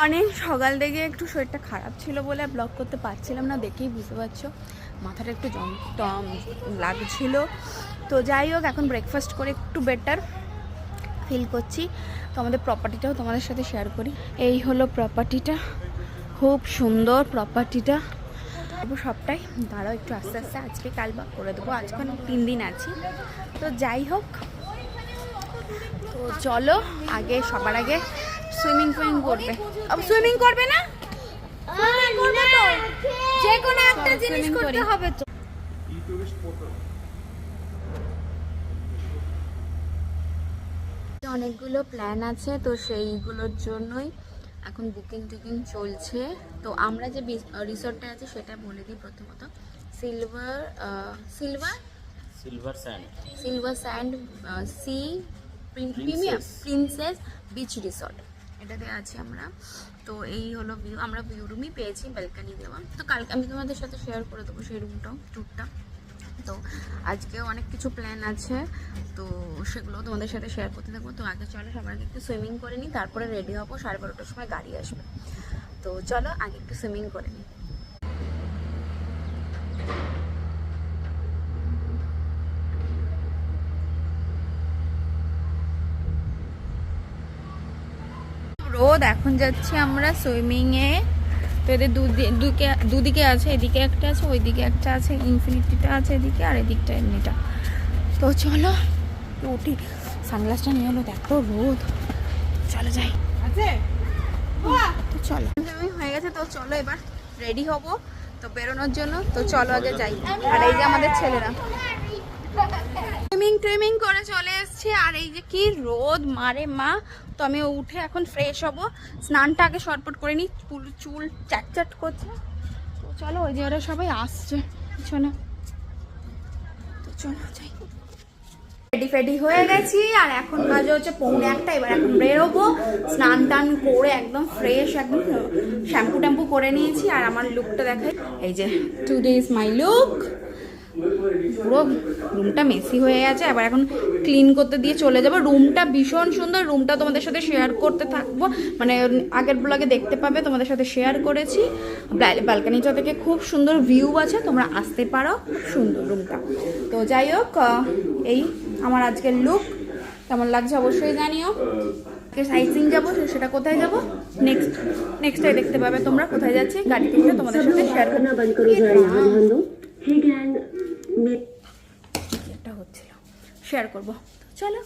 অনেক সকাল থেকে একটু শরীরটা খারাপ ছিল বলে ব্লগ করতে পারছিলাম না, দেখেই বুঝতে পারছো মাথাটা একটু লাগছিল। তো যাই হোক, এখন ব্রেকফাস্ট করে একটু বেটার ফিল করছি। তো আমাদের প্রপার্টিটাও তোমাদের সাথে শেয়ার করি। এই হলো প্রপার্টিটা, খুব সুন্দর প্রপার্টিটা। সবটাই দাঁড়াও একটু আস্তে আস্তে, আজকে কাল বা করে দেবো, আজকে 3 দিন আছি। তো যাই হোক, তো চলো আগে সবার আগে সুইমিং করবে। সুইমিং করবে না? করবে তো, যে কোনো একটা জিনিস করতে হবে তো। অনেকগুলো প্ল্যান আছে, তো সেইগুলোর জন্যই এখন বুকিং চলছে। তো আমরা যে রিসোর্টটা আছে সেটা বলে দিই প্রথমত। Silver sand sea princess beach resort, এটাতে আছি আমরা। তো এই হলো ভিউ, আমরা ভিউ রুমই পেয়েছি, ব্যালকানি দেওয়া। তো কালকে আমি তোমাদের সাথে শেয়ার করে দেবো সেই রুমটাও, ট্যুরটা। তো আজকেও অনেক কিছু প্ল্যান আছে, তো সেগুলো তোমাদের সাথে শেয়ার করতে থাকবো। তো আগে চলো সবার আগে একটু সুইমিং করে নিই, তারপরে রেডি হবো, 12:30টার সময় গাড়ি আসবে। তো চলো আগে একটু সুইমিং করে নিই। রোদ, এখন যাচ্ছি আমরা সুইমিংয়ে। তো এদের দুদিকে আছে, এদিকে একটা আছে, ওইদিকে একটা আছে, ইনফিনিটিটা আছে এদিকে, আর এদিকটা এমনিটা। তো চলো উঠি, সানগ্লাসটা নিয়ে এলো, দেখো রোদ। চলো যাই, তো চলো হয়ে গেছে। তো চলো এবার রেডি হব তো বেরোনোর জন্য। তো চলো আগে যাই। আর এই যে আমাদের ছেলেরা সুইমিং করে চলে এসছে, আর এই যে কি রোদ মারে মা। তো আমি উঠে এখন ফ্রেশ হব, স্নানটা আগে শর্টপট করে নিই, চুল চ্যাট করছে। তো চলো, ওই যে ওরা সবাই আসছে পিছনে, তো চলো যাই। রেডি হয়ে গেছি, আর এখন বাজে হচ্ছে 1:45। এবার এখন বেরোবো, স্নান টান করে একদম ফ্রেশ, একদম শ্যাম্পু করে নিয়েছি। আর আমার লুকটা দেখাই, এই যে টুডে ইজ মাই লুক। পুরো রুমটা মেসি হয়ে গেছে, এবার এখন ক্লিন করতে দিয়ে চলে যাবো। রুমটা ভীষণ সুন্দর, রুমটা তোমাদের সাথে শেয়ার করতে থাকবো, মানে আগের ব্লগে দেখতে পাবে, তোমাদের সাথে শেয়ার করেছি। ব্যালকানিটা থেকে খুব সুন্দর ভিউ আছে, তোমরা আসতে পারো, সুন্দর রুমটা। তো যাই হোক, এই আমার আজকের লুক কেমন লাগছে অবশ্যই জানিও। সাইট সিইং যাবো, সেটা কোথায় যাবো নেক্সটে দেখতে পাবে তোমরা, কোথায় যাচ্ছি গাড়িতে করে তোমাদের সাথে শেয়ার করবো। এটা হচ্ছিল শেয়ার করবো, চলো।